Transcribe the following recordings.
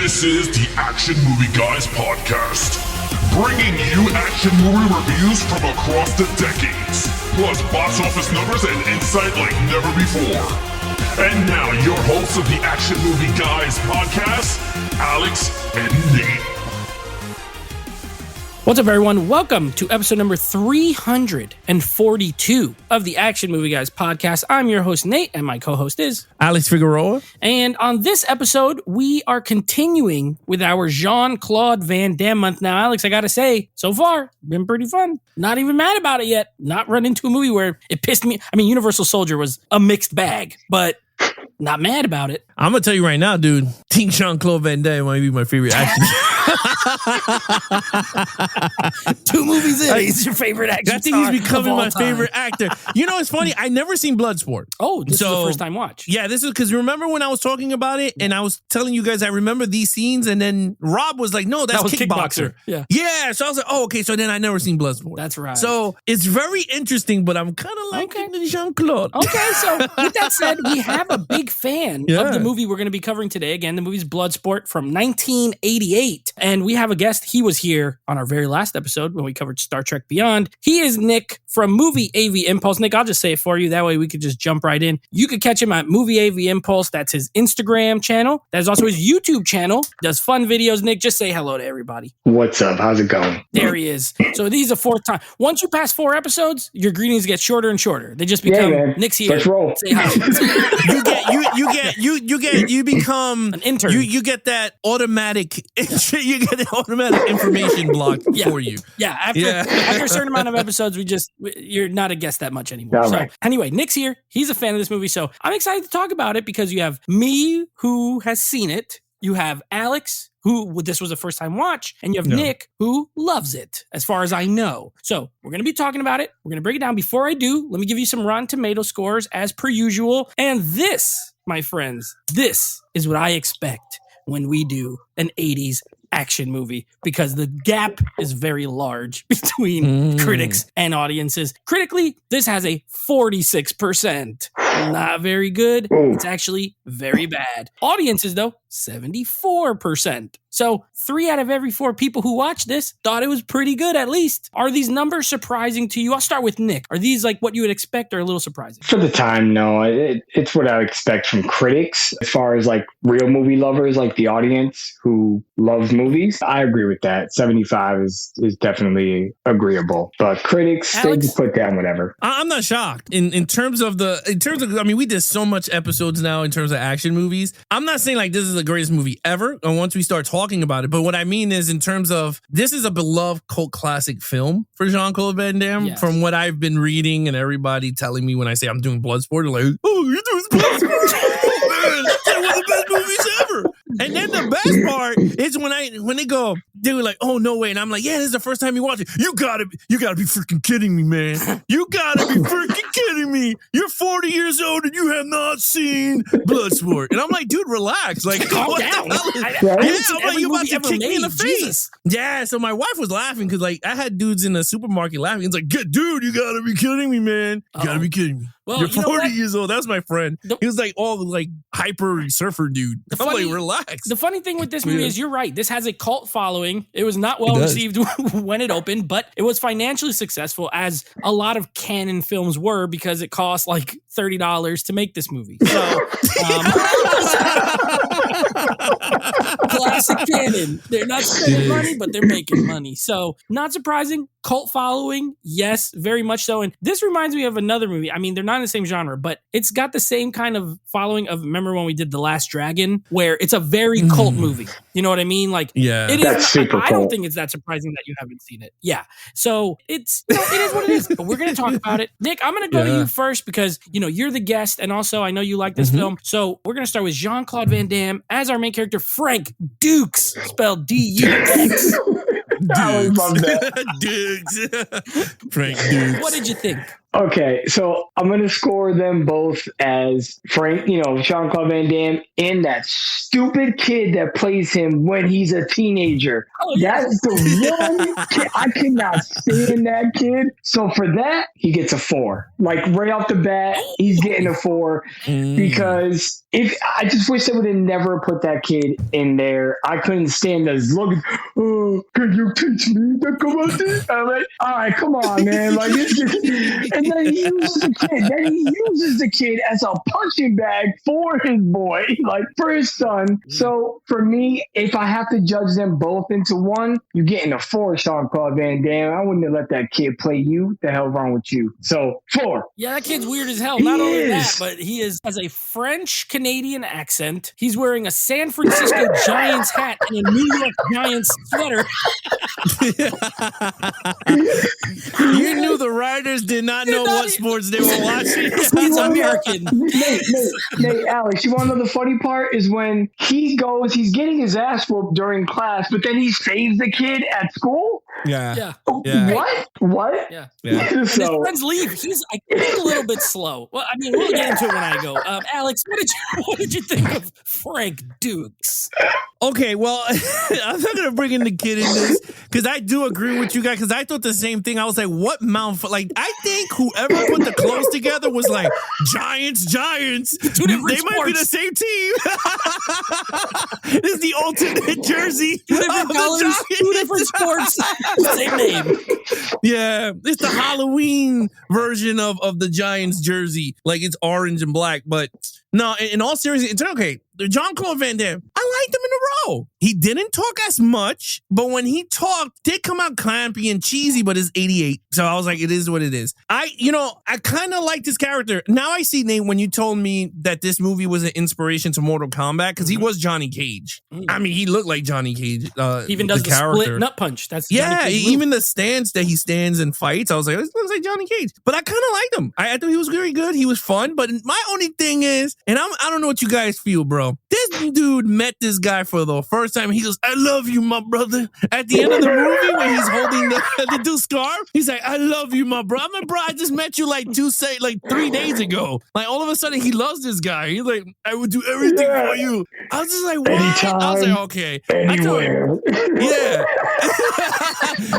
This is the Action Movie Guys podcast, bringing you action movie reviews from across the decades, plus box office numbers and insight like never before. And now, your hosts of the Action Movie Guys podcast, Alex and Nate. What's up, everyone? Welcome to episode number 342 of the Action Movie Guys podcast. I'm your host, Nate, and my co-host is Alex Figueroa. And on this episode, we are continuing with our Jean-Claude Van Damme month. Now, Alex, I gotta say, so far, been pretty fun. Not even mad about it yet. Not run into a movie where it pissed me. I mean, Universal Soldier was a mixed bag, but not mad about it. I'm gonna tell you right now, dude. Team Jean-Claude Van Damme might be my favorite action. 2 movies in, he's your favorite action I think star he's becoming my time. favorite actor. You know, it's funny. I never seen Bloodsport. Oh, this is the first time watch. Yeah, this is because remember when I was talking about it and I was telling you guys I remember these scenes, and then Rob was like, "No, that's was Kickboxer." Yeah. So I was like, "Oh, okay." So then I never seen Bloodsport. That's right. So it's very interesting, but I'm kind of liking the Jean-Claude. Okay, so with that said, we have a big fan of the movie we're going to be covering today. Again, the movie's Bloodsport from 1988. And we have a guest. He was here on our very last episode when we covered Star Trek Beyond. He is Nick from Movie AV Impulse. Nick, I'll just say it for you. That way we could just jump right in. You could catch him at Movie AV Impulse. That's his Instagram channel. That's also his YouTube channel. Does fun videos. Nick, just say hello to everybody. What's up? How's it going? There he is. So these are 4th time. Once you pass 4 episodes, your greetings get shorter and shorter. They just become Nick's here. Let's roll. Say hi. You become an intern. You get that automatic. You get the automatic information block for you. Yeah. After a certain amount of episodes, you're not a guest that much anymore. All so right. Anyway, Nick's here. He's a fan of this movie, so I'm excited to talk about it because you have me, who has seen it. You have Alex, who this was a first time watch, and you have Nick, who loves it, as far as I know. So we're going to be talking about it. We're going to break it down. Before I do, let me give you some Rotten Tomato scores as per usual. And this, my friends, this is what I expect when we do an 80s action movie, because the gap is very large between critics and audiences. Critically, this has a 46%. Not very good. It's actually very bad. Audiences, though, 74%. So 3 out of every 4 people who watched this thought it was pretty good, at least. Are these numbers surprising to you? I'll start with Nick. Are these like what you would expect or a little surprising? For the time, no. It's what I would expect from critics. As far as like real movie lovers, like the audience who loves movies, I agree with that. 75 is definitely agreeable. But critics, Alex, they just put down whatever. I'm not shocked. In terms of I mean, we did so much episodes now in terms of action movies. I'm not saying like this is the greatest movie ever, and once we start talking about it, but what I mean is in terms of this is a beloved cult classic film for Jean-Claude Van Damme. Yes. From what I've been reading and everybody telling me when I say I'm doing Bloodsport, they're like, "Oh, you're doing Bloodsport? Oh man, that's one of the best movies ever." And then the best part is when they go, they were like, "Oh no way," and I'm like, "Yeah, this is the first time you watch it. You gotta be freaking kidding me, man! You gotta be freaking kidding me! You're 40 years old and you have not seen Bloodsport." And I'm like, "Dude, relax! Like, calm what down." the hell? I'm like, you about to kick me in the face? Yeah. So my wife was laughing because like I had dudes in the supermarket laughing. It's like, "Dude, you gotta be kidding me, man! You gotta be kidding me." Well, you're 40 years old. That's my friend. He was like all like hyper surfer dude. I'm like, relax. The funny thing with this movie is you're right. This has a cult following. It was not well received when it opened, but it was financially successful, as a lot of canon films were, because it cost like $30 to make this movie. So, classic canon. They're not spending money, but they're making money. So, not surprising. Cult following, yes, very much so. And this reminds me of another movie. I mean, they're not in the same genre, but it's got the same kind of following of, remember when we did The Last Dragon, where it's a very cult movie. You know what I mean? Like, it that's is. super I don't cool. think it's that surprising that you haven't seen it. Yeah. So it is what it is. But we're going to talk about it. Nick, I'm going to go to you first because you're the guest, and also I know you like this film. So we're going to start with Jean-Claude Van Damme as our main character, Frank Dukes, spelled D-U-X. Dukes. Frank Dukes. What did you think? Okay, so I'm gonna score them both as Frank, Jean-Claude Van Damme, and that stupid kid that plays him when he's a teenager. Oh, yeah. That's the one kid I cannot stand that kid. So for that, he gets a 4. Like right off the bat, he's getting a 4 because if I just wish they would have never put that kid in there. I couldn't stand this look. Oh, can you teach me to come out there? I'm like, all right, come on, man. Like it's just, and then he uses the kid as a punching bag for his boy, like for his son. So for me, if I have to judge them both into one, you're getting a 4, Jean-Claude Van Damme. I wouldn't have let that kid play you. The hell wrong with you? So 4. Yeah, that kid's weird as hell. Not only that, but he has a French Canadian accent. He's wearing a San Francisco Giants hat and a New York Giants sweater. You knew the writers did not know what sports they were watching. He's American. Nate, Alex, you want to know the funny part is when he's getting his ass whooped during class, but then he saves the kid at school? Yeah. What? Yeah. Yeah. And his friends leave. He's I think a little bit slow. Well, I mean, we'll get into it when I go. Alex, what did you think of Frank Dukes? Okay, well, I'm not gonna bring in the kid in this because I do agree with you guys because I thought the same thing. I was like, what like I think whoever put the clothes together was like Giants. Two different They might be the same team. This is the alternate jersey. Two different colors, two different sports, same name. Yeah, it's the Halloween version of the Giants jersey. Like it's orange and black, but no, in all seriousness, it's okay. Jean-Claude Van Damme, I liked him in a row. He didn't talk as much, but when he talked, did come out clampy and cheesy, but it's 88. So I was like, it is what it is. I kind of liked his character. Now I see, Nate, when you told me that this movie was an inspiration to Mortal Kombat, because he was Johnny Cage. I mean, he looked like Johnny Cage. Even does the split nut punch. That's even the stance that he stands and fights, I was like, this looks like Johnny Cage. But I kind of liked him. I thought he was very good. He was fun. But my only thing is, and I don't know what you guys feel, bro. This dude met this guy for the first time. He goes, I love you, my brother. At the end of the movie, when he's holding the dude's scarf, he's like, I love you, my brother. I'm like, bro, I just met you like 3 days ago. Like, all of a sudden, he loves this guy. He's like, I would do everything for you. I was just like, what? Anytime, I was like, okay. anywhere. Yeah.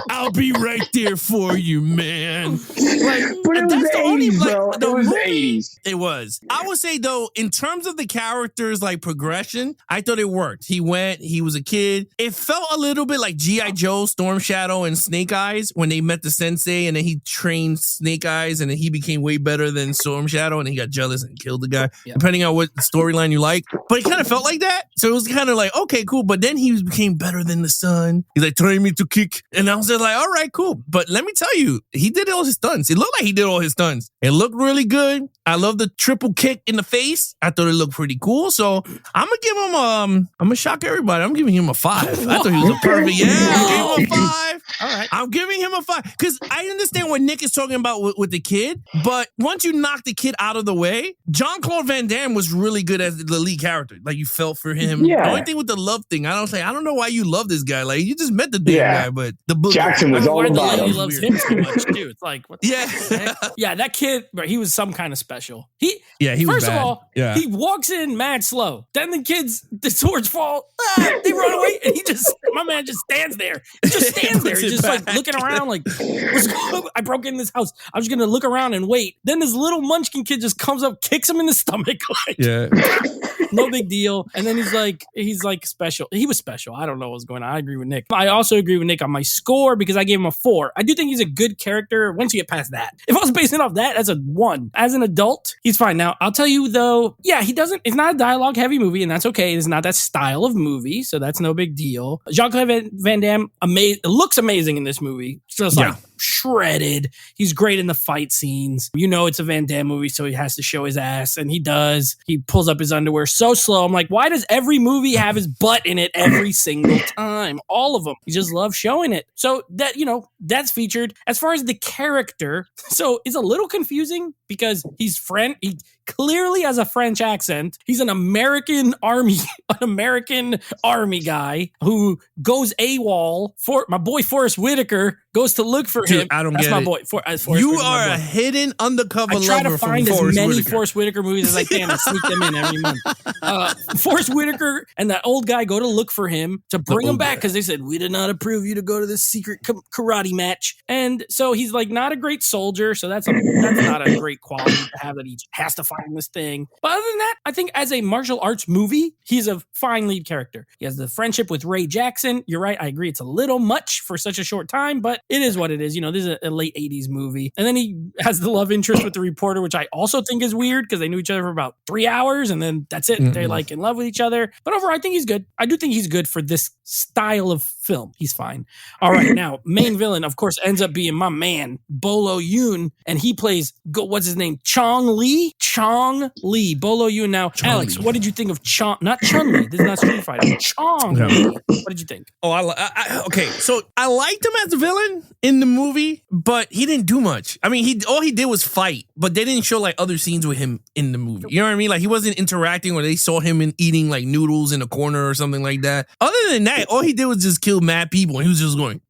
I'll be right there for you, man. Like, but it was that's the 80s, only, bro. the It was the movie, 80s. It was. I would say, though, in terms of the characters, like, progression, I thought it worked. He was a kid. It felt a little bit like G.I. Joe, Storm Shadow, and Snake Eyes when they met the sensei and then he trained Snake Eyes and then he became way better than Storm Shadow and he got jealous and killed the guy, depending on what storyline you like. But it kind of felt like that. So it was kind of like, okay, cool. But then he became better than the sun. He's like, train me to kick. And I was just like, all right, cool. But let me tell you, he did all his stunts. It looked like he did all his stunts. It looked really good. I love the triple kick in the face. I thought it looked pretty cool. So I'm going to give him, I'm going to shock everybody. I'm giving him a 5. I thought he was a perfect, I'm giving him a 5. All right. I'm giving him a 5. Because I understand what Nick is talking about with the kid. But once you knock the kid out of the way, Jean-Claude Van Damme was really good as the lead character. Like, you felt for him. Yeah. The only thing with the love thing, I don't know why you love this guy. Like, you just met the damn guy, but the book. Jackson was all about him. He loves him so much, too. It's like, what the Yeah. Yeah, that kid, bro, he was some kind of special. He was First bad. of all, he walks in mad slow. Then the swords fall. They run away, and my man just stands there. He just stands there. He's just like looking around like, I broke in this house. I'm just going to look around and wait. Then this little munchkin kid just comes up, kicks him in the stomach. No big deal. And then he's like special. He was special. I don't know what's going on. I agree with Nick. I also agree with Nick on my score because I gave him a 4. I do think he's a good character once you get past that. If I was basing it off that, as a 1. As an adult, he's fine. Now, I'll tell you though, it's not a dialogue heavy movie, and that's okay. It's not that style of movie, so that's no big deal. Jean-Claude Van Damme looks amazing in this movie. Just like shredded. He's great in the fight scenes. You know it's a Van Damme movie, so he has to show his ass, and he does. He pulls up his underwear so slow. I'm like, why does every movie have his butt in it every single time? All of them. He just loves showing it. So that, that's featured. As far as the character, so it's a little confusing because he clearly has a French accent. He's an American army guy who goes AWOL. For my boy Forrest Whitaker goes to look for him. I don't That's get my it. boy. Forrest You Whitaker's are my a boy. hidden undercover I try to lover find from as Forrest many Whitaker. Forrest Whitaker movies as I can and sneak them in every month. Forrest Whitaker and that old guy go to look for him to bring him back because they said, we did not approve you to go to this secret karate match. And so he's like not a great soldier. So that's not a great quality to have, that he has to find this thing. But other than that, I think as a martial arts movie, he's a fine lead character. He has the friendship with Ray Jackson. You're right. I agree. It's a little much for such a short time, but it is what it is. You know, this is a late 80s movie. And then he has the love interest with the reporter, which I also think is weird because they knew each other for about 3 hours and then that's it. They're like in love with each other. But overall, I think he's good. I do think he's good for this style of film. He's fine. All right. Now, main villain, of course, ends up being my man, Bolo Yoon. And he plays, what's his name? Chong Li? Bolo Yoon. Now, Alex, what did you think of Chong? Not Chun Li. This is not Street Fighter. Chong Li. What did you think? Oh, okay. So I liked him as a villain in the movie, but he didn't do much. I mean, all he did was fight, but they didn't show like other scenes with him in the movie. You know what I mean? Like he wasn't interacting, or they saw him eating like noodles in a corner or something like that. Other than that, all he did was just kill mad people, and he was just going,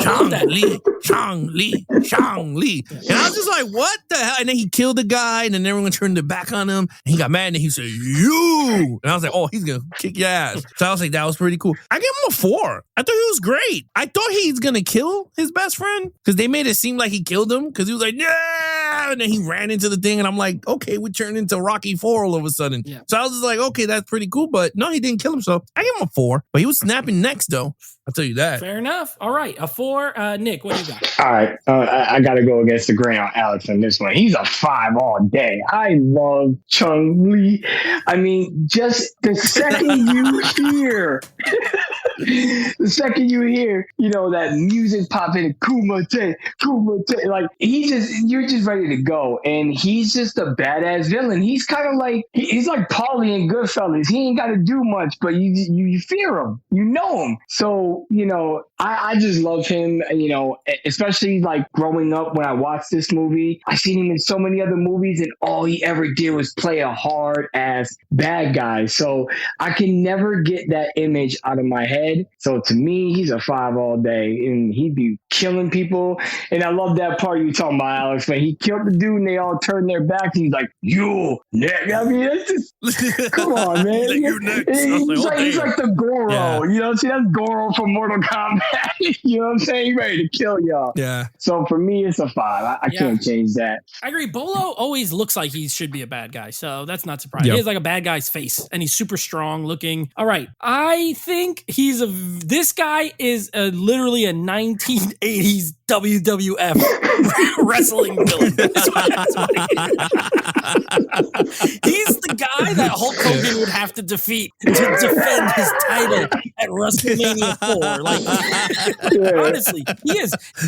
Chong Li, Chong Li, Chong Li. And I was just like, what the hell? And then he killed the guy, and then everyone turned their back on him, and he got mad, and he said, you. And I was like, oh, he's going to kick your ass. So I was like, that was pretty cool. I gave him a 4. I thought he was great. I thought he's going to kill his best friend, because they made it seem like he killed him, because he was like, yeah. And then he ran into the thing, and I'm like, okay, we turned into Rocky 4 all of a sudden. Yeah. So I was just like, okay, that's pretty cool. But no, he didn't kill himself. I gave him a 4, but he was snapping necks, though. I'll tell you that. Fair enough. All right. A 4. Nick, what do you got? All right. I got to go against the grain on Alex on this one. He's a 5 all day. I love Chung Li. I mean, just the second you hear, you know, that music popping, Kumite, like you're just ready to go. And he's just a badass villain. He's kind of like, he's like Paulie in Goodfellas. He ain't got to do much, but you fear him. You know him. So, you know, I just love him, you know, especially like growing up when I watched this movie. I seen him in so many other movies and all he ever did was play a hard ass bad guy. So I can never get that image out of my head. So to me, he's a 5 all day and he'd be killing people. And I love that part you talking about, Alex, when he killed the dude and they all turned their backs. And he's like, you next. I mean, that's just, come on, man. He's like, you next. He's like the Goro. Yeah. You know, see, that's Goro from Mortal Kombat. You know what I'm saying? He's ready to kill y'all. Yeah. So for me, it's a 5. I can't change that. I agree. Bolo always looks like he should be a bad guy, so that's not surprising. Yep. He has like a bad guy's face, and he's super strong looking. All right, I think this guy is literally a 1980s WWF wrestling villain. He's the guy that Hulk Hogan would have to defeat to defend his title at WrestleMania 4. Like, honestly, he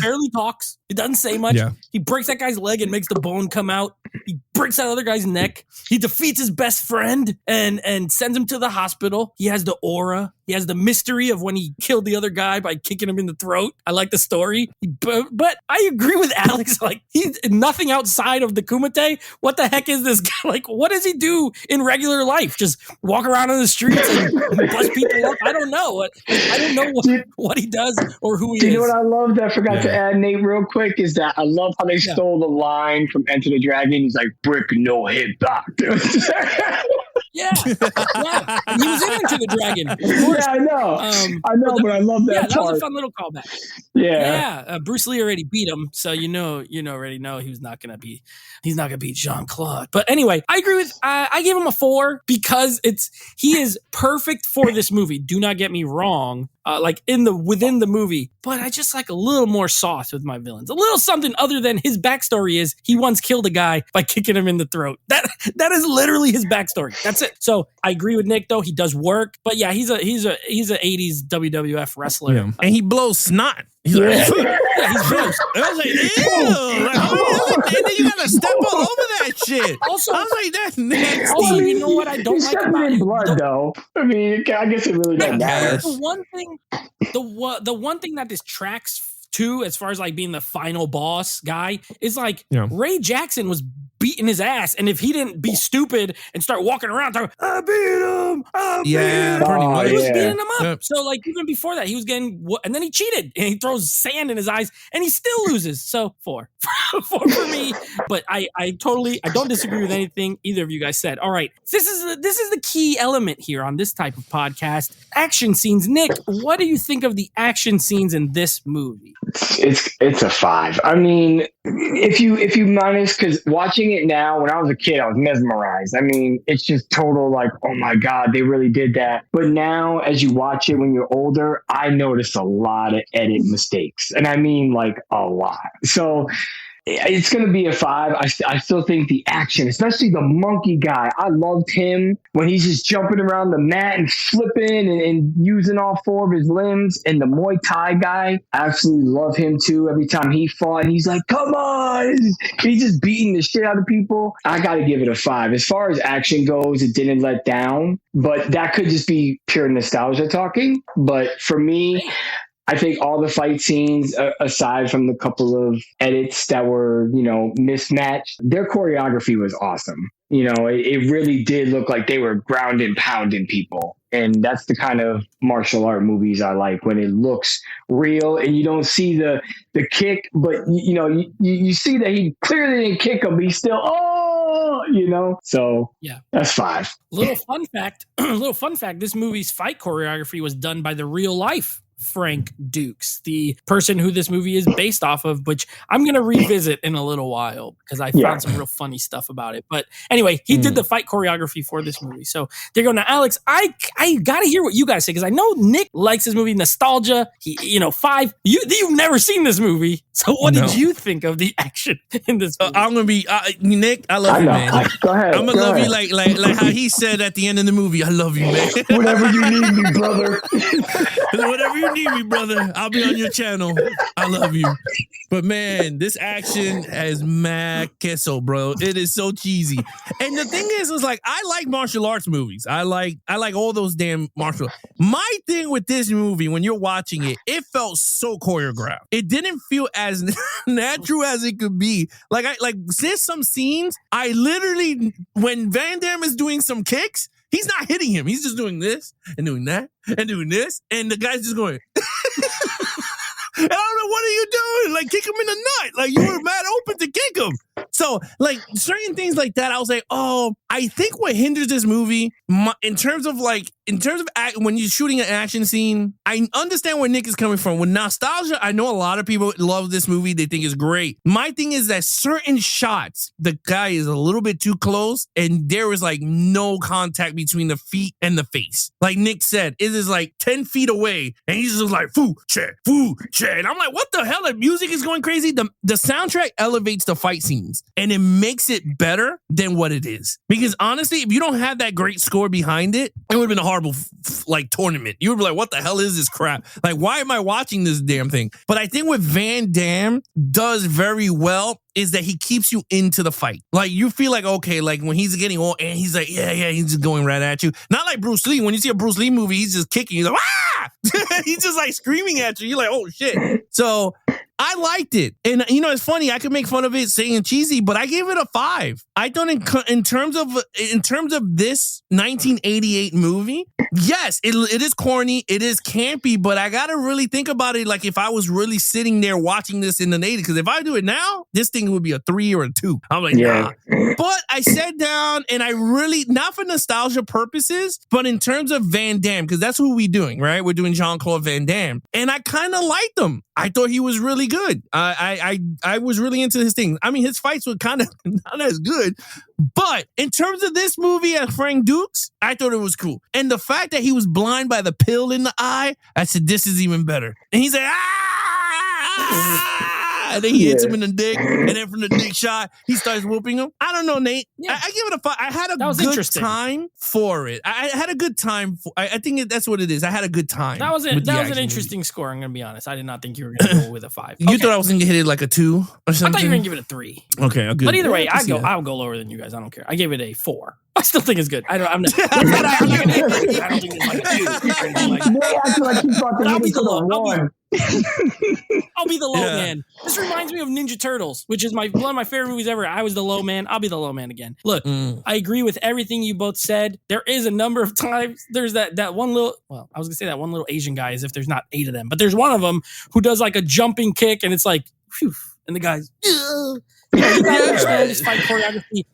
barely talks. He doesn't say much. Yeah. He breaks that guy's leg and makes the bone come out. He breaks that other guy's neck. He defeats his best friend and sends him to the hospital. He has the aura. He has the mystery of when he killed the other guy by kicking him in the throat. I like the story. But I agree with Alex. Like, he's nothing outside of the Kumite. What the heck is this guy? Like, what does he do in regular life? Just walk around on the streets and bust people up? I don't know. I don't know what he does or who he is. You know what I love that I forgot to add, Nate, real quick, is that I love how they stole the line from Enter the Dragon. He's like, brick, no hit back. Yeah. And he was into the Dragon. Of course. Yeah, I know. But I love that. Yeah, that part. was a fun little callback. Yeah. Bruce Lee already beat him, so already know he's not gonna beat Jean-Claude. But anyway, I agree with. I gave him a 4 because he is perfect for this movie. Do not get me wrong. Like within the movie, but I just like a little more sauce with my villains. A little something other than his backstory is he once killed a guy by kicking him in the throat. That is literally his backstory. That's it. So I agree with Nick though. He does work, but yeah, he's a 80s WWF wrestler, and he blows snot. He's like, he's gross. I was like, ew. Like, and then you gotta step all over that shit. Also, I was like, that's nasty. Also, you know what I don't like about it? Blood, though. I mean, I guess it really doesn't matter. The one thing that distracts too, as far as like being the final boss guy, is like Ray Jackson was beating his ass, and if he didn't be stupid and start walking around talking, I beat him, pretty much. He was beating him up. So like even before that, he was getting, and then he cheated and he throws sand in his eyes and he still loses. So 4 for me. But I don't disagree with anything either of you guys said. All right, this is the key element here on this type of podcast: action scenes. Nick, what do you think of the action scenes in this movie? It's a 5. I mean, if you minus, because watching it now, when I was a kid, I was mesmerized. I mean, it's just total like, oh my God, they really did that. But now, as you watch it when you're older, I notice a lot of edit mistakes, and I mean like a lot. So it's going to be a 5. I still think the action, especially the monkey guy, I loved him when he's just jumping around the mat and flipping and using all 4 of his limbs. And the Muay Thai guy, I absolutely love him too. Every time he fought, and he's like, come on. He's just beating the shit out of people. I got to give it a 5. As far as action goes, it didn't let down, but that could just be pure nostalgia talking. But for me, I think all the fight scenes, aside from the couple of edits that were, mismatched, their choreography was awesome. It really did look like they were ground and pounding people. And that's the kind of martial art movies I like, when it looks real and you don't see the kick, but you see that he clearly didn't kick him, but he's still, so yeah, that's 5. Little fun fact, this movie's fight choreography was done by the real life Frank Dukes, the person who this movie is based off of, which I'm going to revisit in a little while because I found some real funny stuff about it. But anyway, he did the fight choreography for this movie. So there you go. Now, Alex, I got to hear what you guys say, because I know Nick likes this movie, nostalgia. 5. You've never seen this movie. So what did you think of the action in this movie? I'm going to be, Nick, I love you, man. Go ahead. I'm going to love you like how he said at the end of the movie, I love you, man. Whatever you need me, brother. Whatever you need me, brother, I'll be on your channel. I love you. But man, this action has mad queso, bro. It is so cheesy. And the thing is like, I like martial arts movies. I like all those damn martial. My thing with this movie, when you're watching it, it felt so choreographed. It didn't feel as natural as it could be. Like there's some scenes, I literally, when Van Damme is doing some kicks, he's not hitting him. He's just doing this and doing that and doing this. And the guy's just going, and I don't know, what are you doing? Like, kick him in the nut. Like, you were mad open to kick him. So, like, certain things like that, I was like, oh, I think what hinders this movie, in terms of when you're shooting an action scene, I understand where Nick is coming from. With nostalgia, I know a lot of people love this movie. They think it's great. My thing is that certain shots, the guy is a little bit too close, and there is, like, no contact between the feet and the face. Like Nick said, it is, like, 10 feet away, and he's just like, foo, che. And I'm like, what the hell? The music is going crazy. The soundtrack elevates the fight scenes, and it makes it better than what it is. Because honestly, if you don't have that great score behind it, it would have been a horrible tournament. You would be like, what the hell is this crap? Like, why am I watching this damn thing? But I think what Van Damme does very well is that he keeps you into the fight. Like, you feel like, okay, like when he's getting all, and he's like, yeah, he's just going right at you. Not like Bruce Lee. When you see a Bruce Lee movie, he's just kicking you. Like, ah! He's just like screaming at you. You're like, oh shit. So I liked it. And it's funny, I could make fun of it saying cheesy, but I gave it a 5. I thought in terms of this 1988 movie, yes, it is corny, it is campy, but I gotta really think about it like if I was really sitting there watching this in the 80s, because if I do it now, this thing would be a 3 or a 2. I'm like, nah. But I sat down and I really, not for nostalgia purposes, but in terms of Van Damme, because that's who we're doing, right? We're doing Jean-Claude Van Damme. And I kind of liked him. I thought he was really good. I was really into his thing. I mean, his fights were kind of not as good, but in terms of this movie at Frank Dukes, I thought it was cool. And the fact that he was blind by the pill in the eye, I said, this is even better. And he's like, ah! And then he hits him in the dick, and then from the dick shot, he starts whooping him. I don't know, Nate. Yeah. I give it a 5. I had a good time for it. I had a good time. I think that's what it is. I had a good time. That was an interesting score. I'm going to be honest. I did not think you were going to go with a 5. You thought I was going to hit it like a 2 or something? I thought you were going to give it a 3. Okay, good. But either way, I'll go lower than you guys. I don't care. I gave it a 4. I still think it's good. I don't think it's like a 2. They acted like he thought dropping I'll it be into the the low. one. I'll be the low man. This reminds me of Ninja Turtles, which is one of my favorite movies ever. I was the low man. I'll be the low man again. Look, I agree with everything you both said. There is a number of times. There's that one little. Well, I was gonna say that one little Asian guy, as if there's not 8 of them, but there's one of them who does like a jumping kick, and it's like, phew, and the guy's. Ugh. You gotta understand this fight choreography.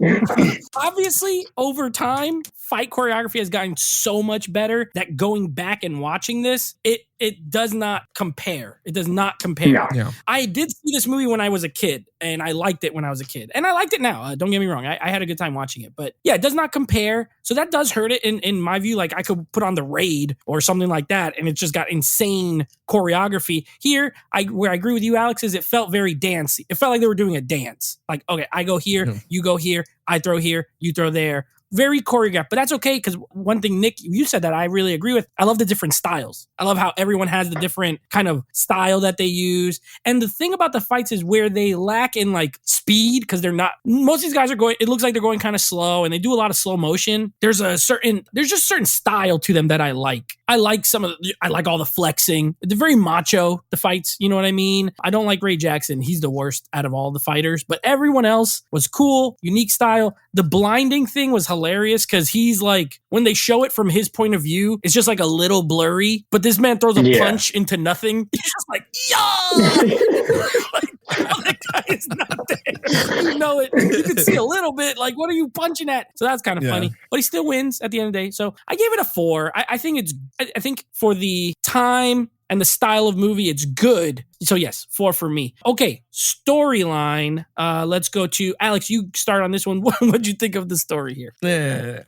Obviously, over time, fight choreography has gotten so much better that going back and watching this, it does not compare. It does not compare. No. Yeah. I did see this movie when I was a kid, and I liked it when I was a kid. And I liked it now. Don't get me wrong. I had a good time watching it. But yeah, it does not compare. So that does hurt it in my view. Like I could put on The Raid or something like that, and it's just got insane choreography. Here, where I agree with you, Alex, is it felt very dancey. It felt like they were doing a dance. Like, okay, I go here, you go here, I throw here, you throw there. Very choreographed, but that's okay because one thing, Nick, you said that I really agree with. I love the different styles. I love how everyone has the different kind of style that they use. And the thing about the fights is where they lack in like speed because they're not. Most of these guys are going. It looks like they're going kind of slow, and they do a lot of slow motion. There's just certain style to them that I like. I like I like all the flexing. They're very macho, the fights. You know what I mean? I don't like Ray Jackson. He's the worst out of all the fighters, but everyone else was cool, unique style. The blinding thing was hilarious because he's like, when they show it from his point of view, it's just like a little blurry, but this man throws a punch into nothing. He's just like, yo! Like, oh, that guy is not there. You know it. You can see a little bit. Like, what are you punching at? So that's kind of funny. But he still wins at the end of the day. So I gave it a 4. I think for the time and the style of movie, it's good. So yes, 4 for me. Okay, storyline. Let's go to Alex. You start on this one. What'd you think of the story here? The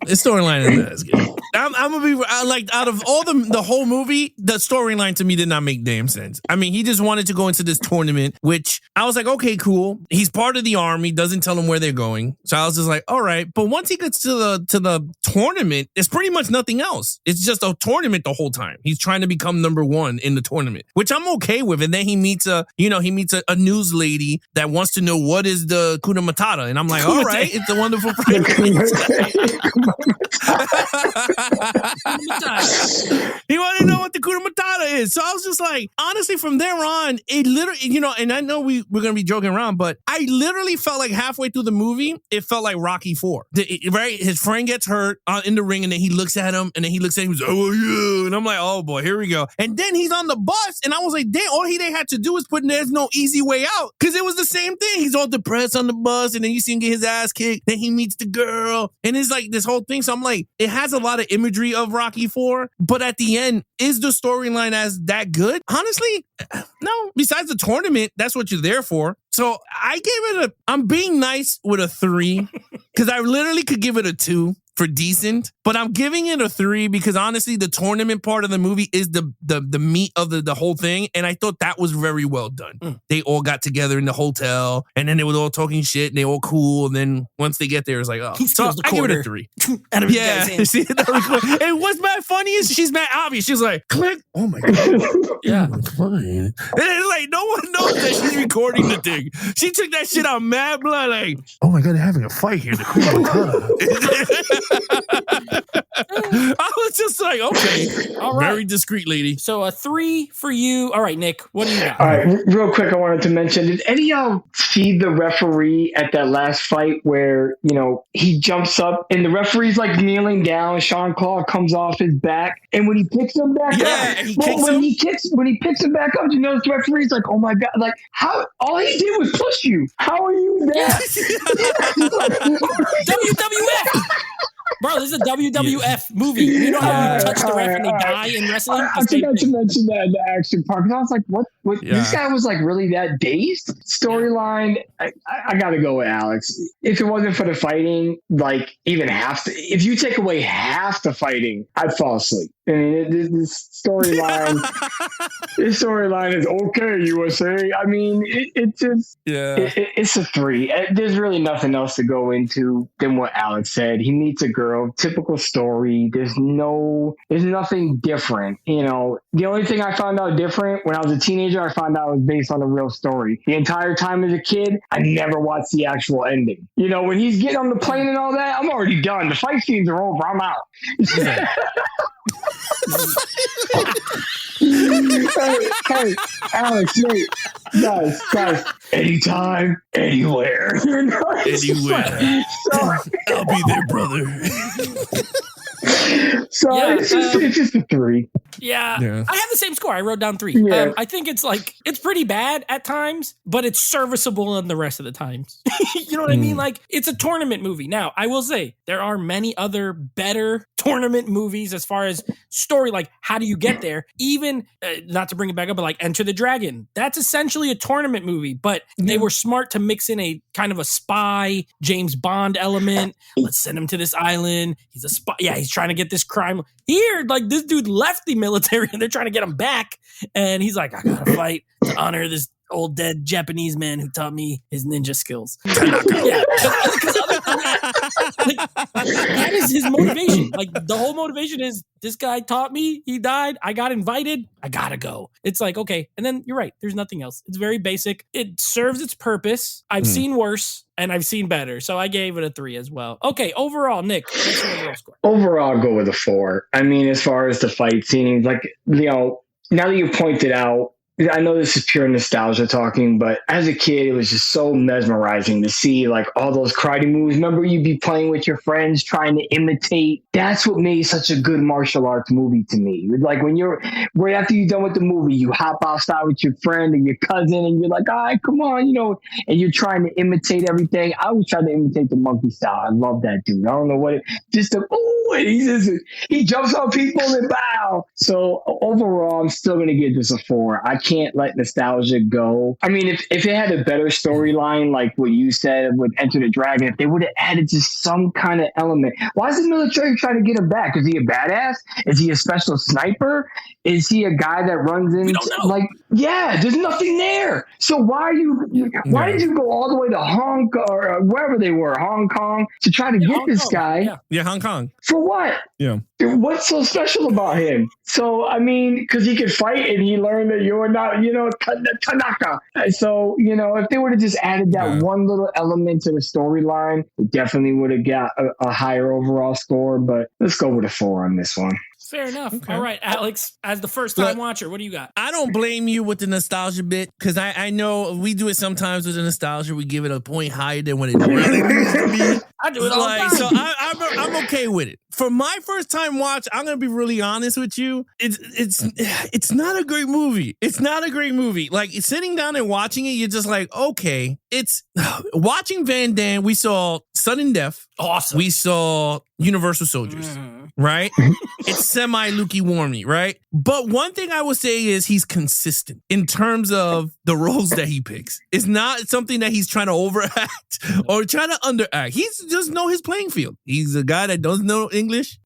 storyline is good. I'm gonna be like, out of all the whole movie, the storyline to me did not make damn sense. I mean, he just wanted to go into this tournament, which I was like, okay, cool. He's part of the army, doesn't tell him where they're going. So I was just like, all right. But once he gets to the tournament, it's pretty much nothing else. It's just a tournament the whole time. He's trying to become number 1 in the tournament, which I'm okay with. And then he meets a news lady that wants to know what is the Kuna Matata. And I'm like, all right, it's a wonderful He wanted to know what the Kuna Matata is. So I was just like, honestly, from there on, it literally, and I know we're going to be joking around, but I literally felt like halfway through the movie, it felt like Rocky IV. Right? His friend gets hurt in the ring, and then he looks at him, and then he looks at him, he's like, oh, yeah. And I'm like, oh, boy, here we go. And then he's on the bus, and I was like, damn, all they had to do was put there's no easy way out, because it was the same thing. He's all depressed on the bus, and then you see him get his ass kicked. Then he meets the girl, and it's like this whole thing. So I'm like, it has a lot of imagery of Rocky IV, but at the end, is the storyline as that good? Honestly, no. Besides the tournament, that's what you're there for. So I gave it I'm being nice with a 3, because I literally could give it a 2 for decent, but I'm giving it a 3 because honestly, the tournament part of the movie is the meat of the whole thing, and I thought that was very well done. They all got together in the hotel, and then they were all talking shit, and they all cool, and then once they get there, it's like, oh, so I give it a 3. Out of his guy's hand. And what's mad funny is she's mad obvious. She's like, click. Oh my god, yeah. Fine. And it's like no one knows that she's recording the thing. She took that shit out mad blood. Like, oh my god, they're having a fight here. I was just like, okay, all right. Very discreet lady. So a 3 for you. All right, Nick, what do you got? All right, real quick, I wanted to mention, did any of y'all see the referee at that last fight where, he jumps up and the referee's like kneeling down, Sean Claude comes off his back, and when he picks him back up, when he picks him back up, the referee's like, oh my god, like, how, all he did was push you. How are you there? WWF! Bro, this is a WWF movie. You know how you touch the ref and they die in wrestling? I forgot to mention that in the action part, because I was like, what? This guy was like really that dazed? Storyline, I gotta go with Alex. If it wasn't for the fighting, like even if you take away half the fighting, I'd fall asleep. I mean, this storyline is okay, USA. I mean, it's just, it's a 3. There's really nothing else to go into than what Alex said. He meets a girl, typical story. There's nothing different. The only thing I found out different when I was a teenager, I found out it was based on a real story. The entire time as a kid, I never watched the actual ending. When he's getting on the plane and all that, I'm already done. The fight scenes are over. I'm out. hey, Alex, wait. Guys, anytime, anywhere. Anywhere. I'll be there, brother. So Yeah, it's just a 3. Yeah, Yeah. I have the same score. I wrote down 3. Yeah. I think it's pretty bad at times, but it's serviceable in the rest of the times. You know what I mean? Like, it's a tournament movie. Now, I will say there are many other better tournament movies as far as story. Like, how do you get there? Even not to bring it back up, but like Enter the Dragon. That's essentially a tournament movie, but they were smart to mix in a kind of a spy James Bond element. Let's send him to this island. He's a spy. Yeah, he's trying to get this crime. Here, like, this dude left the military and they're trying to get him back. And he's like, I gotta fight to honor this old dead Japanese man who taught me his ninja skills. Yeah, because other than that, that is his motivation. Like, the whole motivation is, this guy taught me, he died, I got invited, I gotta go. It's like, okay. And then you're right, there's nothing else. It's very basic. It serves its purpose. I've seen worse and I've seen better. So I gave it a 3 as well. Okay, overall, Nick, what's your overall score? Overall, I'll go with a 4. I mean, as far as the fight scenes, like, now that you pointed out, I know this is pure nostalgia talking, but as a kid, it was just so mesmerizing to see like all those karate moves. Remember, you'd be playing with your friends trying to imitate. That's what made such a good martial arts movie to me. Like, when you're right after you're done with the movie, you hop outside with your friend or your cousin and you're like, all right, come on, and you're trying to imitate everything. I was trying to imitate the monkey style. I love that dude. I don't know what he jumps on people and bow. So overall, I'm still going to give this a 4. I can't let nostalgia go. I mean, if it had a better storyline, like what you said with Enter the Dragon, if they would have added just some kind of element. Why is the military trying to get him back? Is he a badass? Is he a special sniper? Is he a guy that runs in? We don't know. Like, yeah, there's nothing there. So why did you go all the way to Hong Kong or wherever they were, Hong Kong, to try to get Hong this Kong, guy? Yeah, Hong Kong. For what? Yeah. What's so special about him? So, I mean, because he could fight and he learned that you're not, Tanaka. So, if they would have just added that one little element to the storyline, it definitely would have got a higher overall score. But let's go with a 4 on this one. Fair enough. Okay. All right, Alex, as the first-time watcher, what do you got? I don't blame you with the nostalgia bit, because I know we do it sometimes with the nostalgia. We give it a point higher than what it really needs to be. I do it all the time. So I'm okay with it. For my first time watch, I'm gonna be really honest with you. It's not a great movie. It's not a great movie. Like, sitting down and watching it, you're just like, okay. It's watching Van Damme. We saw Sudden Death. Awesome. We saw Universal Soldiers. Right? It's semi-lukewarmy, right? But one thing I will say is he's consistent in terms of the roles that he picks. It's not something that he's trying to overact or trying to underact. He's just know his playing field. He's a guy that doesn't know English.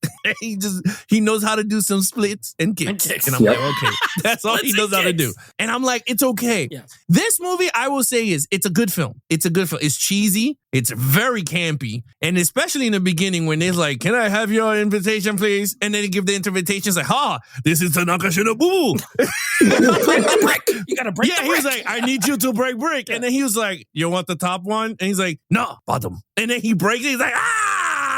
he knows how to do some splits and kicks. And I'm like, okay, that's all he knows how to do. And I'm like, it's okay. Yes. This movie, I will say, it's a good film. It's a good film. It's cheesy. It's very campy. And especially in the beginning when they're like, can I have your invitation, please? And then they give the invitation. It's like, this is Tanaka Shinobu. Break the brick. You got to break the brick. Yeah, he was like, I need you to break brick. And then he was like, you want the top one? And he's like, no, bottom. And then he breaks it. He's like,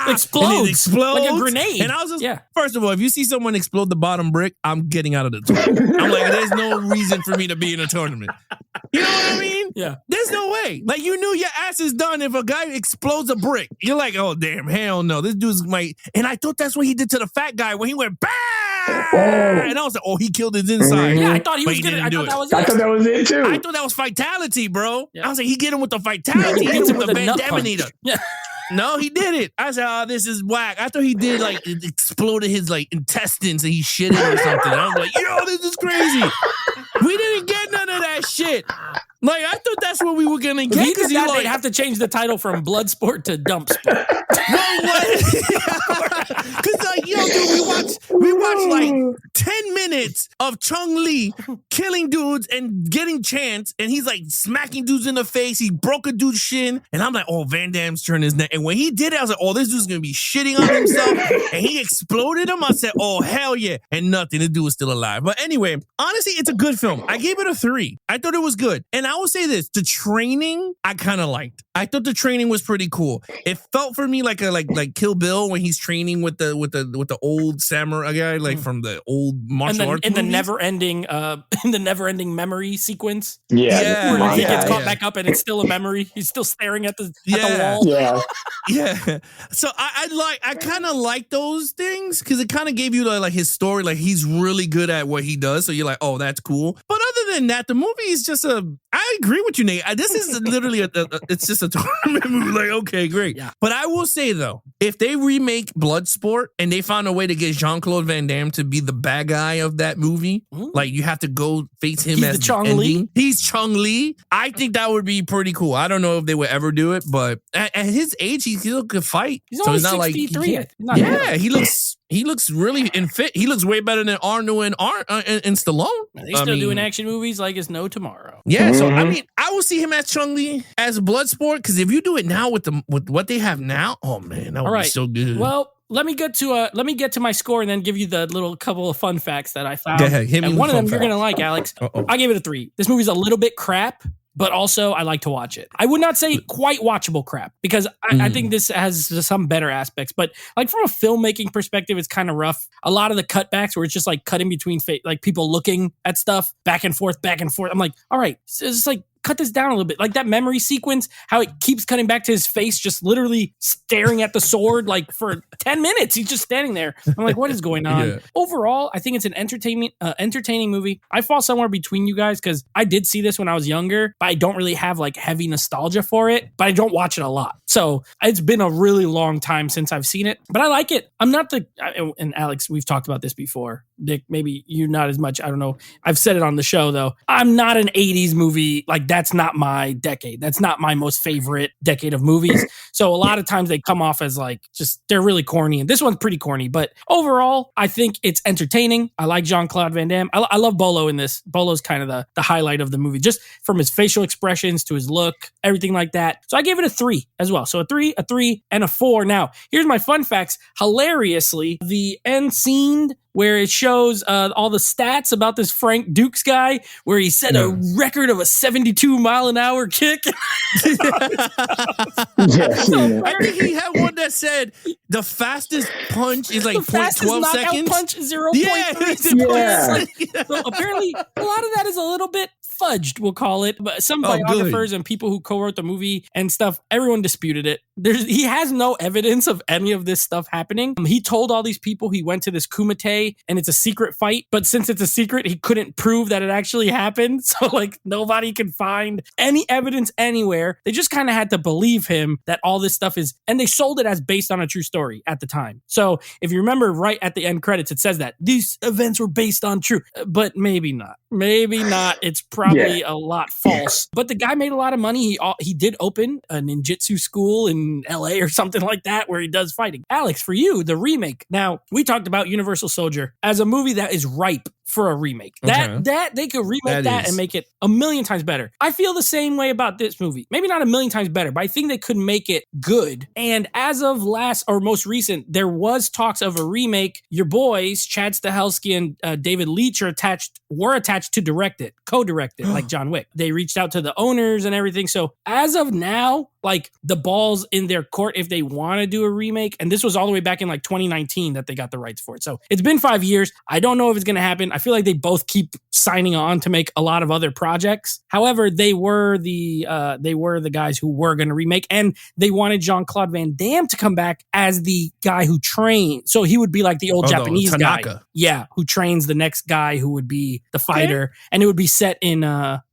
Explodes. And it explodes. Like a grenade. And I was just, first of all, if you see someone explode the bottom brick, I'm getting out of the tournament. I'm like, there's no reason for me to be in a tournament. You know what I mean? Yeah. There's no way. Like, you knew your ass is done if a guy explodes a brick. You're like, oh, damn, hell no. This dude's might. And I thought that's what he did to the fat guy when he went, bam! And I was like, oh, he killed his inside. Yeah, I thought he But was going to. didn't do I it. thought that was it. I thought that was it too. I thought that was vitality, bro. Yeah. I was like, he get him with the vitality. He hits him with the Van nut Damme punch. eater. Yeah. No, he did it. I said, oh, this is whack. I thought he did, like, it exploded his, like, intestines and he shit it or something. I was like, yo, this is crazy. We didn't get none of that shit. Like, I thought that's what we were going to If get. he did that, like, they'd have to change the title from Blood Sport to Dump Sport. well, what? Because, like, yo, dude, we watched like 10 10 minutes of Chung-Li killing dudes and getting chance, and he's like smacking dudes in the face. He broke a dude's shin, and I'm like, oh, Van Damme's turning his neck. And when he did it, I was like, oh, this dude's gonna be shitting on himself. And he exploded him. I said, oh, hell yeah. And nothing, the dude was still alive. But anyway, honestly, it's a good film. I gave it a 3. I thought it was good. And I will say this, the training, I kind of liked. I thought the training was pretty cool. It felt for me like Kill Bill when he's training with the old samurai guy, like from the old martial arts in the movies. never ending memory sequence. Yeah. Where he gets caught back up and it's still a memory. He's still staring at the wall. Yeah. Yeah. So I kind of like those things because it kind of gave you like his story. Like he's really good at what he does. So you're like, oh, that's cool. But other than that, the movie is just I agree with you, Nate. This is literally it's just a tournament movie. Like, okay, great. Yeah. But I will say though, if they remake Bloodsport and they found a way to get Jean-Claude Van Damme to be the bad guy of that movie, like you have to go face him as the Chung-Li. He's Chung-Li. I think that would be pretty cool. I don't know if they would ever do it, but at his age, he still could fight. He's only 63. He looks really fit. He looks way better than Arnold and Stallone. He's still doing action movies like it's no tomorrow. Yeah, so I mean, I will see him as Chung-Li as Bloodsport because if you do it now with what they have now, oh man, that would be so good. Well, let me get to my score and then give you the little couple of fun facts that I found. Go ahead, hit me and with one of them fun you're gonna facts. like, Alex. Uh-oh. I gave it a 3. This movie's a little bit crap, but also I like to watch it. I would not say quite watchable crap because I think this has some better aspects. But like from a filmmaking perspective, it's kind of rough. A lot of the cutbacks where it's just like cutting between like people looking at stuff back and forth. I'm like, all right, so it's like cut this down a little bit. Like that memory sequence, how it keeps cutting back to his face, just literally staring at the sword like for 10 minutes. He's just standing there. I'm like, what is going on? Yeah. Overall, I think it's an entertaining movie. I fall somewhere between you guys because I did see this when I was younger, but I don't really have like heavy nostalgia for it, but I don't watch it a lot. So it's been a really long time since I've seen it, but I like it. I'm not and Alex, we've talked about this before. Dick, maybe you not as much. I don't know. I've said it on the show though. I'm not an 80s movie. Like that's not my decade. That's not my most favorite decade of movies. So a lot of times they come off as like just they're really corny, and this one's pretty corny. But overall, I think it's entertaining. I like Jean-Claude Van Damme. I love Bolo in this. Bolo's kind of the highlight of the movie, just from his facial expressions to his look, everything like that. So I gave it a 3 as well. So a 3, and a 4. Now here's my fun facts. Hilariously, the end scene where it shows all the stats about this Frank Dukes guy, where he set a record of a 72-mile-an-hour kick. I think he had one that said the fastest punch is like 0.12 seconds. Punch is 0.3. So apparently, a lot of that is a little bit fudged, we'll call it. But some biographers and people who co-wrote the movie and stuff, everyone disputed it. He has no evidence of any of this stuff happening. He told all these people he went to this Kumite and it's a secret fight, but since it's a secret, he couldn't prove that it actually happened. So like nobody can find any evidence anywhere. They just kind of had to believe him that all this stuff is, and they sold it as based on a true story at the time. So if you remember right at the end credits, it says that these events were based on true, but maybe not. Maybe not. It's probably a lot false. But the guy made a lot of money. He did open a ninjutsu school in LA or something like that where he does fighting. Alex, for you, the remake. Now, we talked about Universal Soldier as a movie that is ripe for a remake. That they could remake that and make it a million times better. I feel the same way about this movie. Maybe not a million times better, but I think they could make it good. And as of most recent, there was talks of a remake. Your boys, Chad Stahelski and David Leitch were attached to direct it, co-direct it, like John Wick. They reached out to the owners and everything. So as of now, like the ball's in their court if they want to do a remake. And this was all the way back in like 2019 that they got the rights for it. So it's been 5 years. I don't know if it's going to happen. I feel like they both keep signing on to make a lot of other projects. However, they were the guys who were going to remake, and they wanted Jean-Claude Van Damme to come back as the guy who trained. So he would be like the old Japanese guy. Yeah, who trains the next guy who would be the fighter. And it would be set in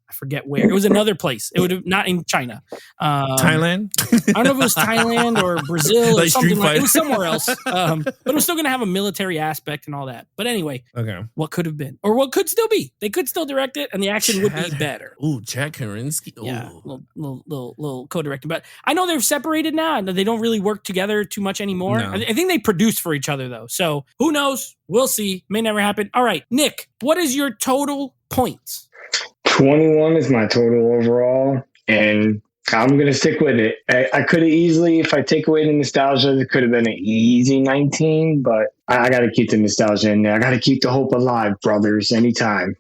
I forget where. It was another place. It would have not in China. Thailand? I don't know if it was Thailand or Brazil or Like something Street like. It was Fighter. somewhere else. But it was still going to have a military aspect and all that. But anyway, Okay. what could have been, or what could still be? They could still direct it, and the action would be better. Ooh, Chad Karinsky. Ooh. Yeah, little co-directing. But I know they're separated now, and they don't really work together too much anymore. No. I think they produce for each other though. So who knows? We'll see. May never happen. All right, Nick, what is your total points? 21 is my total overall, and I'm going to stick with it. I could have easily, if I take away the nostalgia, it could have been an easy 19, but I got to keep the nostalgia in there. I got to keep the hope alive, brothers, anytime.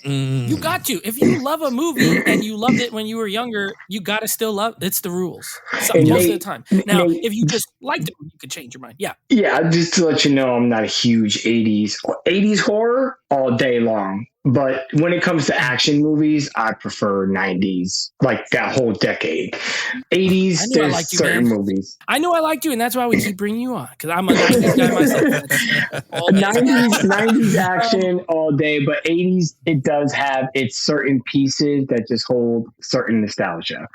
You got to. If you love a movie and you loved it when you were younger, you got to still love it. It's the rules. Most of the time. Now, if you just liked it, you could change your mind. Yeah. Yeah, just to let you know, I'm not a huge 80s horror all day long. But when it comes to action movies, I prefer 90s, like that whole decade. 80s, there's certain movies. I know I liked you, and that's why we keep bringing you on, because I'm a 90s guy myself. 90s action all day, but 80s, it does have its certain pieces that just hold certain nostalgia.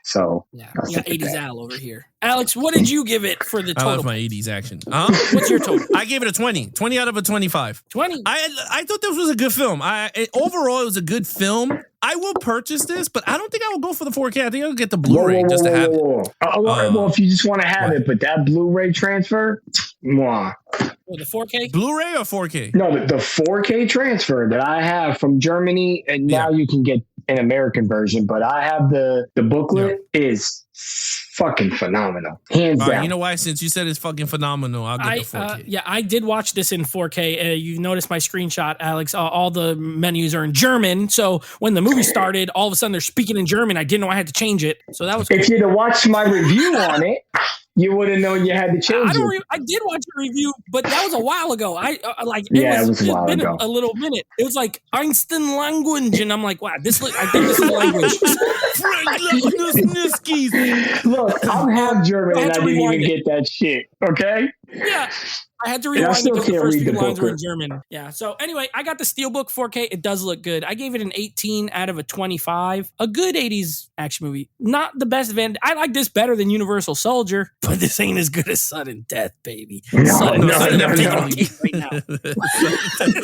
So yeah, we got 80s Al over here. Alex, what did you give it for the total? I love my 80s action. What's your total? I gave it a 20. 20 out of a 25. 20? I thought this was a good film. Overall, it was a good film. I will purchase this, but I don't think I will go for the 4K. I think I'll get the Blu-ray just to have it. Well, if you just want to have it, but that Blu-ray transfer, mwah. The 4K? Blu-ray or 4K? No, the 4K transfer that I have from Germany, and now you can get an American version, but I have the booklet is fucking phenomenal. Hands down. You know why? Since you said it's fucking phenomenal, I'll get the 4K. Yeah, I did watch this in 4K. You noticed my screenshot, Alex. All the menus are in German. So when the movie started, all of a sudden they're speaking in German. I didn't know I had to change it. So that was cool. If you'd have watched my review on it, you would have known you had to change it. I did watch your review, but that was a while ago. It was a while ago. A little minute. It was like Einstein language, and I'm like, wow, I think this is language. Look, I'm half German, and I didn't even get that shit. Okay. Yeah. I had to rewind because the first few lines were in German. Yeah. So anyway, I got the Steelbook 4K. It does look good. I gave it an 18 out of a 25. A good 80s action movie. Not the best I like this better than Universal Soldier, but this ain't as good as Sudden Death, baby. No. Taking the cake right now.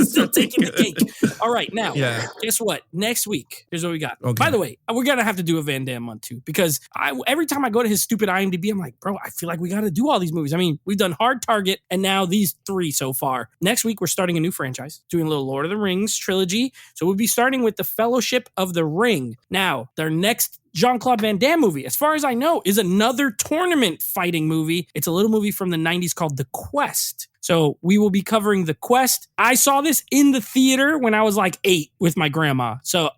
Still taking the cake. All right. Now, guess what? Next week, here's what we got. Okay. By the way, we're going to have to do a Van Damme month too, because every time I go to his stupid IMDb, I'm like, bro, I feel like we got to do all these movies. I mean, we've done Hard Target and now these 3 so far. Next week, we're starting a new franchise, doing a little Lord of the Rings trilogy. So we'll be starting with the Fellowship of the Ring. Now, their next Jean-Claude Van Damme movie, as far as I know, is another tournament fighting movie. It's a little movie from the 90s called The Quest. So we will be covering The Quest. I saw this in the theater when I was like 8 with my grandma. So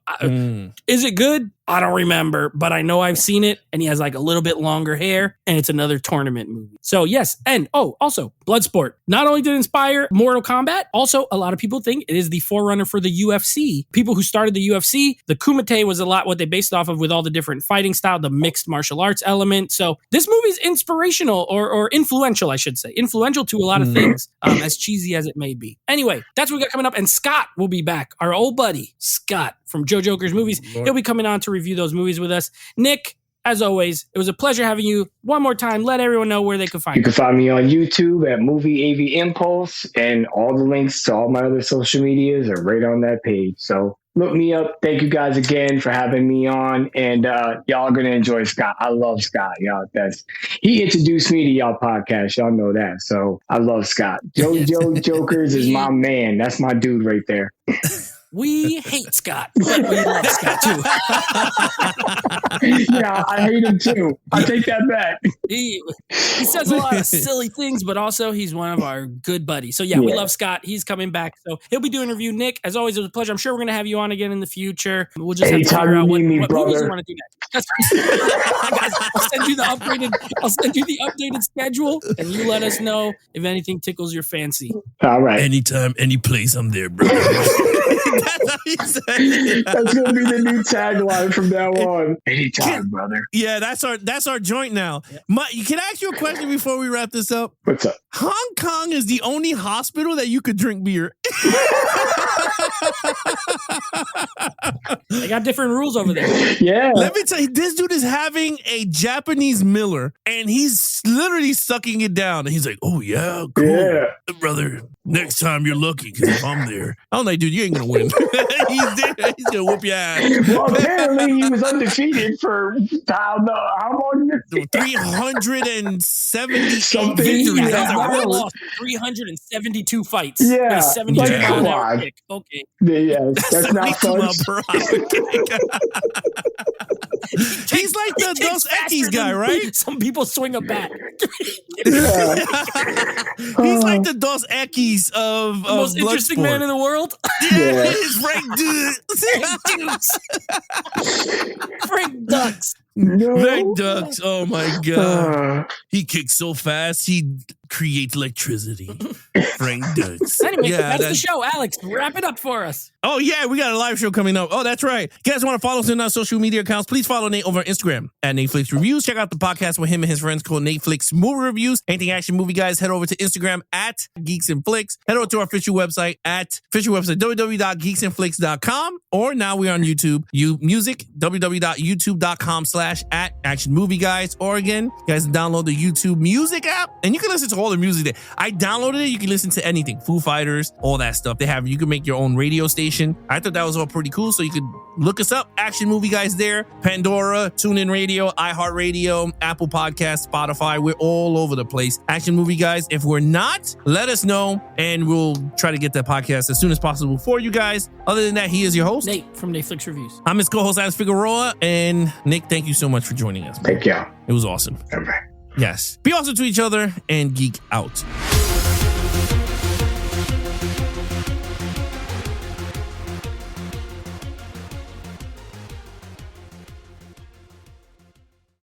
is it good? I don't remember, but I know I've seen it, and he has like a little bit longer hair, and it's another tournament movie. So yes, and also Bloodsport. Not only did it inspire Mortal Kombat, also a lot of people think it is the forerunner for the UFC. People who started the UFC, the Kumite was a lot what they based it off of with all the different fighting style, the mixed martial arts element. So this movie is inspirational or influential, I should say. Influential to a lot of things, as cheesy as it may be. Anyway, that's what we got coming up, and Scott will be back. Our old buddy, Scott from Joe Joker's Movies. He'll be coming on to review those movies with us. Nick, as always, it was a pleasure having you. One more time, let everyone know where they can find you. You can find me on YouTube at Movie AV Impulse, and all the links to all my other social medias are right on that page. So look me up. Thank you guys again for having me on, and y'all are gonna enjoy Scott. I love Scott, y'all. He introduced me to y'all podcast. Y'all know that. So I love Scott. Joe Jokers is my man. That's my dude right there. We hate Scott, but we love Scott too. Yeah, I hate him too. I take that back. He says a lot of silly things, but also he's one of our good buddies. So yeah, we love Scott. He's coming back. So he'll be doing a review. Nick, as always, it was a pleasure. I'm sure we're going to have you on again in the future. We'll just have to figure out what movies you want to do next. I'll send you the updated schedule, and you let us know if anything tickles your fancy. All right. Anytime, any place, I'm there, bro. That's how you say it. That's gonna be the new tagline from now on. Anytime, brother. Yeah, that's our joint now. Can I ask you a question before we wrap this up? What's up? Hong Kong is the only hospital that you could drink beer. They got different rules over there. Yeah. Let me tell you, this dude is having a Japanese Miller, and he's literally sucking it down. And he's like, "Oh yeah, cool, Yeah. brother. Next time you're lucky because if I'm there, I'm like, dude, you ain't gonna win. He's there. He's gonna whoop your ass." Well, apparently he was undefeated for how long? 378 Something. victories. Yeah. That's a I record. lost 372 fights. Yeah, With a 72 like, mile an hour come on. kick. Okay. Yeah, that's not 72 fun. mile per hour kick. He's like the Kicks Dos faster Equis guy, than right? Some people swing a bat. Yeah. He's like the Dos Equis of The most interesting man in the world. Yeah, it's Frank Dukes. Frank Dukes. No. Frank Dukes. Oh my god. He kicks so fast, he creates electricity. Frank Dukes. Anyway, Yeah, that's the show. Alex, wrap it up for us. Oh, yeah, we got a live show coming up. Oh, that's right. You guys want to follow us on our social media accounts? Please follow Nate over on Instagram at Netflix Reviews. Check out the podcast with him and his friends called Netflix Movie Reviews. Anything action movie, guys, head over to Instagram at Geeks and Flicks. Head over to our official website www.geeksandflicks.com. Or now we're on YouTube, music, www.youtube.com/@actionmovieguys. Or again, you guys can download the YouTube Music app and you can listen to all the music there. I downloaded it. You can listen to anything, Foo Fighters, all that stuff. You can make your own radio station. I thought that was all pretty cool. So you could look us up, Action Movie Guys there, Pandora, TuneIn Radio, iHeartRadio, Apple Podcasts, Spotify. We're all over the place. Action Movie Guys. If we're not, let us know and we'll try to get that podcast as soon as possible for you guys. Other than that, he is your host, Nate from Netflix Reviews. I'm his co-host, Alex Figueroa. And Nick, thank you so much for joining us. Thank you. It was awesome. Okay. Yes. Be awesome to each other and geek out.